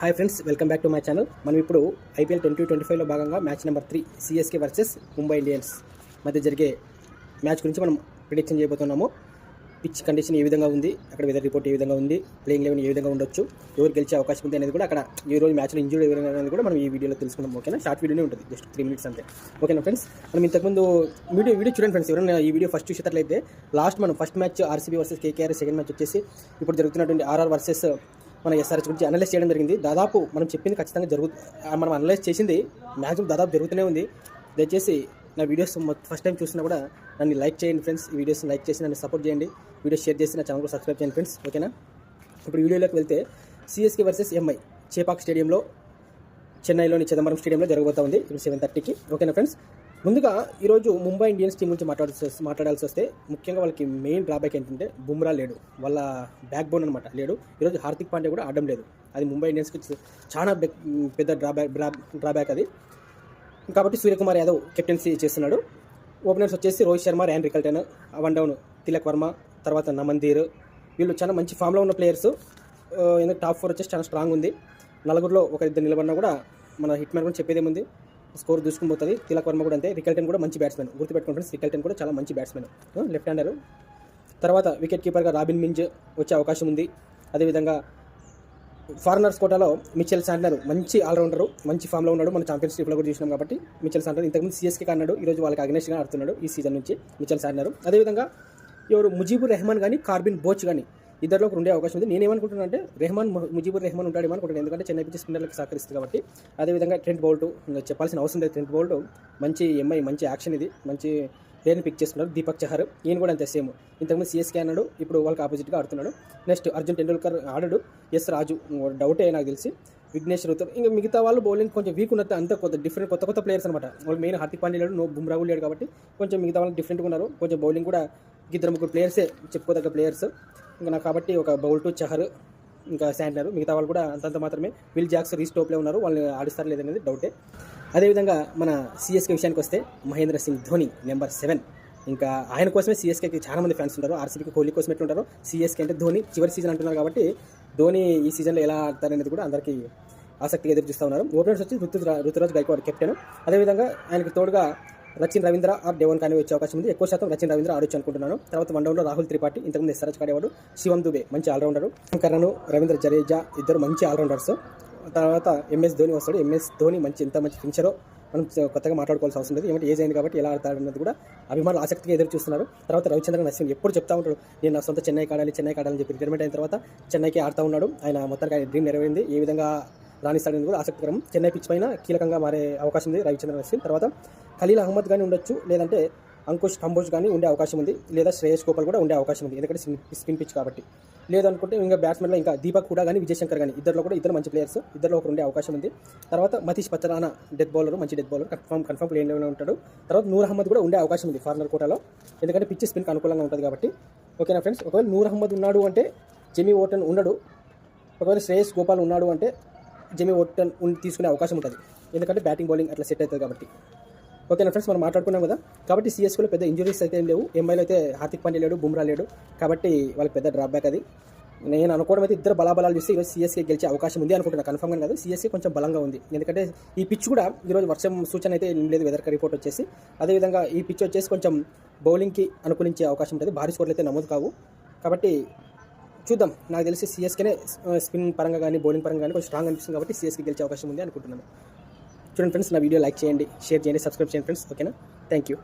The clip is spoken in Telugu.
Hi friends, welcome back to my channel. మనం ఇప్పుడు ఐపీఎల్ 2025లో భాగంగా match number 3 CSK versus Mumbai Indians మధ్య జరిగే మ్యాచ్ గురించి మనం ప్రిడిక్షన్ చేయబోతున్నాము. పిచ్ కండిషన్ ఏ విధంగా ఉంది, అక్కడ వెదర్ రిపోర్ట్ ఏ విధంగా ఉంది, ప్లేయింగ్ లెవెన్ ఏ విధంగా ఉండొచ్చు, ఎవరు గెలిచే అవకాశం ఉంది అనేది కూడా అక్కడ ఈ రోజు మ్యాచ్లో ఇంజూరీ ఎవరైనా అనేది కూడా మనం ఈ వీడియోలో తెలుసుకుందాం. ఓకేనా, షార్ట్ వీడియోనే ఉంటుంది, జస్ట్ 3 minutes అంతే. ఓకేనా ఫ్రెండ్స్, మనం ఇంతకుముందు వీడియో చూడండి ఫ్రెండ్స్. ఎవరైనా ఈ వీడియో ఫస్ట్ చూసేటట్లయితే మనం first match RCB versus KKR, second match వచ్చేసి ఇప్పుడు జరుగుతున్నటువంటి ఆర్ఆర్ వర్సెస్ మన ఎస్ఆర్హెచ్ గురించి అనలైజ్ చేయడం జరిగింది. దాదాపు మనం చెప్పింది ఖచ్చితంగా మనం అనలైజ్ చేసింది మ్యాక్సిమం దాదాపు జరుగుతూనే ఉంది. దయచేసి నా వీడియోస్ ఫస్ట్ టైం చూసినా కూడా నన్ను లైక్ చేయండి ఫ్రెండ్స్. ఈ వీడియోస్ని లైక్ చేసి నన్ను సపోర్ట్ చేయండి, వీడియోస్ షేర్ చేసి నా ఛానల్ కూడా సబ్స్క్రైబ్ చేయండి ఫ్రెండ్స్. ఓకేనా, ఇప్పుడు వీడియోలోకి వెళ్తే సిఎస్కే వర్సెస్ ఎంఐ చేపాక్ స్టేడియంలో, చెన్నైలోని చిదంబరం స్టేడియంలో జరగబోతా ఉంది ఇప్పుడు 7:30కి. ఓకేనా ఫ్రెండ్స్, ముందుగా ఈరోజు ముంబై ఇండియన్స్ టీం గురించి మాట్లాడాల్సి వస్తే ముఖ్యంగా వాళ్ళకి మెయిన్ డ్రాబ్యాక్ ఏంటంటే బుమ్రా లేడు, వాళ్ళ బ్యాక్ బోన్ అనమాట లేడు. ఈరోజు హార్దిక్ పాండ్యా కూడా ఆడడం లేదు. అది ముంబై ఇండియన్స్కి చాలా పెద్ద డ్రాబ్యాక్ అది. కాబట్టి సూర్యకుమార్ యాదవ్ కెప్టెన్సీ చేస్తున్నాడు. ఓపెనర్స్ వచ్చేసి Rohit Sharma, Ryan Rickelton, one down Tilak Varma, తర్వాత నమందీర్. వీళ్ళు చాలా మంచి ఫామ్లో ఉన్న ప్లేయర్స్. ఎందుకంటే టాప్ 4 వచ్చేసి చాలా స్ట్రాంగ్ ఉంది. నలుగురిలో ఒకరిద్దరు నిలబడినా కూడా మన హిట్ మ్యాన్ కూడా చెప్పేదేముంది, స్కోర్ దూసుకుని పోతుంది. తిలక్ వర్మ కూడా అంతే. రికల్టన్ కూడా మంచి బ్యాట్స్మెన్, గుర్తుపెట్టుకోండి ఫ్రెండ్స్. రికల్టన్ కూడా చాలా మంచి బ్యాట్స్మెన్, లెఫ్ట్ హ్యాండర్. తర్వాత వికెట్ కీపర్గా రాబిన్ మింజ్ వచ్చే అవకాశం ఉంది. అదేవిధంగా ఫారినర్స్ కోటాలో మిచెల్ శాంట్నర్ మంచి ఆల్రౌండరు, మంచి ఫామ్లో ఉన్నాడు. మన ఛాంపియన్షిప్లో కూడా చూసినాం కాబట్టి మిచెల్ శాంట్నర్ ఇంతకుముందు సిఎస్కే ఆడినాడు, ఈరోజు వాళ్ళకి అగ్నెస్ట్గా ఆడుతున్నాడు ఈ సీజన్ నుంచి మిచెల్ శాంట్నర్. అదేవిధంగా ముజీబుర్ రెహమాన్ కానీ కార్బిన్ బోచ్ కానీ ఇద్దరిలో ఒక ఉండే అవకాశం ఉంది. నేనేమనుకుంటున్నాను అంటే ముజీబుర్ రెహమాన్ ఉంటాడేమో అనుకుంటున్నాను, ఎందుకంటే చెన్నై పిచ్చి స్పిన్నర్లకు సహకరిస్తుంది కాబట్టి. అదేవిధంగా ట్రెంట్ బౌల్ట్ ఇంకా చెప్పాల్సిన అవసరం లేదు. ట్రెంట్ బౌల్ట్ మంచి మంచి యాక్షన్, ఇది మంచి ప్లేయర్ని పిక్ చేస్తున్నారు. దీపక్ చహర్ ఈయన కూడా అంతే సేమ్. ఇంతకుముందు సిఎస్కే అన్నాడు, ఇప్పుడు వాళ్ళకి ఆపోజిట్గా ఆడుతున్నాడు. నెక్స్ట్ అర్జున్ టెండూల్కర్ ఆడాడు. ఎస్ రాజు డౌటే నాకు తెలిసి. విఘ్నేష్ రుతర్, ఇంకా మిగతా వాళ్ళు బౌలింగ్ కొంచెం వీక్ ఉన్నట్టు, అంతా కొత్త ప్లేయర్స్ అనమాట. వాళ్ళు మెయిన్ హార్దిక్ పాండ్యా లేడు, బుమ్రా కూడా లేడు కాబట్టి కొంచెం మిగతా వాళ్ళు డిఫరెంట్గా ఉన్నారు. కొంచెం బౌలింగ్ కూడా 2-3 ప్లేయర్సే చెప్పుకోదగ్గ ప్లేయర్స్. ఇంకా నాకు కాబట్టి ఒక బౌల్ట్, చహర్, ఇంకా శాంట్నర్, మిగతా వాళ్ళు కూడా అంతంత మాత్రమే. విల్ జాక్స్ రీస్టోప్లే ఉన్నారు, వాళ్ళు ఆడిస్తారు లేదనేది డౌటే. అదేవిధంగా మన సిఎస్కే విషయానికి వస్తే మహేంద్ర సింగ్ ధోని నెంబర్ 7. ఇంకా ఆయన కోసమే సిఎస్కేకి చాలా మంది ఫ్యాన్స్ ఉంటారు. ఆర్సీబీకి కోహ్లీ కోసం ఎట్లుంటారు, సిఎస్కే అంటే ధోని చివరి సీజన్ అంటున్నారు కాబట్టి ధోని ఈ సీజన్లో ఎలా ఆడతారనేది కూడా అందరికీ ఆసక్తిగా ఎదురు చూస్తూ ఉన్నారు. ఓపెనర్స్ వచ్చి రుతురాజ్ గైక్వాడ్ కెప్టెన్. అదేవిధంగా ఆయనకి తోడుగా రచిన్ రవీంద్ర ఆర్ డెవన్ కాని వచ్చే అవకాశం ఉంది. ఎక్కువ శాతం రచిన్ రవీంద్ర ఆడొచ్చు అనుకుంటున్నాను. తర్వాత వన్ డౌన్లో రాహుల్ త్రిపాఠి, ఇంతకుముందు ఎస్ఆర్హెచ్ ఆడేవాడు. శివం దుబే మంచి ఆల్రౌండరు. కరణ్, రవీంద్ర జడేజా ఇద్దరు మంచి ఆల్రౌండర్స్. తర్వాత ఎంఎస్ ధోని వస్తాడు. ఎంఎస్ ధోని ఎంత మంచి ఫినిషరో మనం కొత్తగా మాట్లాడుకోవాల్సిన అవసరం లేదు. ఏమంటే ఏజ్ అయింది కాబట్టి ఎలా ఆడతాడన్నది కూడా అభిమానులు ఆసక్తిగా ఎదురు చూస్తున్నారు. తర్వాత రవిచంద్రన్ అశ్విన్ ఎప్పుడు చెప్తా ఉంటాడు, నేను నా సొంత చెన్నై ఆడాలని చెప్పి రిటైర్మెంట్ అయిన తర్వాత చెన్నైకి ఆడుతూ ఉన్నాడు. ఆయన మొత్తానికి ఆయన డ్రీమ్ నెరవేరింది. ఏ విధంగా రాణిస్తాడని కూడా ఆసక్తికరం. చెన్నై పిచ్ పైన కీలకంగా మారే అవకాశం ఉంది రవిచంద్రన్ అశ్విన్. తర్వాత ఖలీల్ అహ్మద్ కానీ ఉండొచ్చు, లేదంటే అంకుష్ కంబోజ్ కానీ ఉండే అవకాశం ఉంది, లేదా శ్రేయస్ గోపాల్ కూడా ఉండే అవకాశం ఉంది, ఎందుకంటే స్పిన్ పిచ్ కాబట్టి. లేదనుకుంటే ఇంకా బ్యాట్స్మెన్లో ఇంకా దీపక్ కూడా కానీ విజయ్ శంకర్ కానీ ఇద్దరు మంచి ప్లేయర్స్, ఇద్దరు ఒకరు ఉండే అవకాశం ఉంది. తర్వాత మతీష్ పచ్చరానా మంచి డెత్ బౌలర్, కన్ఫర్మ్ ప్లేన్ లెవెల్లో ఉంటాడు. తర్వాత నూర్ అహ్మద్ కూడా ఉండే అవకాశం ఉంది ఫారినర్ కోటాలో, ఎందుకంటే పిచ్ స్పిన్కి అనుకూలంగా ఉంటుంది కాబట్టి. ఓకేనా ఫ్రెండ్స్, ఒకవేళ నూర్ అహ్మద్ ఉన్నాడు అంటే జెమీ ఓటన్ ఉండడు. ఒకవేళ శ్రేయస్ గోపాల్ ఉన్నాడు అంటే జెమీ ఓటన్ తీసుకునే అవకాశం ఉంటుంది, ఎందుకంటే బ్యాటింగ్ బౌలింగ్ అట్లా సెట్ అవుతుంది కాబట్టి. ఓకేనా ఫ్రెండ్స్, మనం మాట్లాడుకున్నాం కదా. కాబట్టి సిఎస్కేలో పెద్ద ఇంజురీస్ అయితే ఏం లేవు. ఎంఐలో అయితే హార్దిక్ పాండ్యా లేడు, బుమ్రా లేడు, కాబట్టి వాళ్ళకి పెద్ద డ్రాబ్యాక్ అది. నేను అనుకోవడం అయితే ఇద్దరు బలాబలాలు చూస్తే ఈరోజు సిఎస్కే గెలిచే అవకాశం ఉంది అనుకుంటున్నాను. కన్ఫర్మ్గా కాదు, సిఎస్కే కొంచెం బలంగా ఉంది, ఎందుకంటే ఈ పిచ్ కూడా ఈరోజు వర్షం సూచన అయితే ఏం లేదు, వెదర్ రిపోర్ట్ వచ్చేసి. అదేవిధంగా ఈ పిచ్ వచ్చేసి కొంచెం బౌలింగ్కి అనుకూలించే అవకాశం ఉంటుంది, భారీ స్కోర్లు అయితే నమోదు కావు. కాబట్టి చూద్దాం, నాకు తెలిసి సిఎస్కేనే స్పిన్ పరంగా కానీ బౌలింగ్ పరంగా కానీ కొంచెం స్ట్రాంగ్ అనిపిస్తుంది కాబట్టి సిఎస్కే గెలిచే అవకాశం ఉంది అనుకుంటున్నాను. చూడండి ఫ్రెండ్స్, నా వీడియో లైక్ చేయండి, షేర్ చేయండి, సబ్స్క్రైబ్ చేయండి ఫ్రెండ్స్. ఓకేనా, థ్యాంక్ యూ.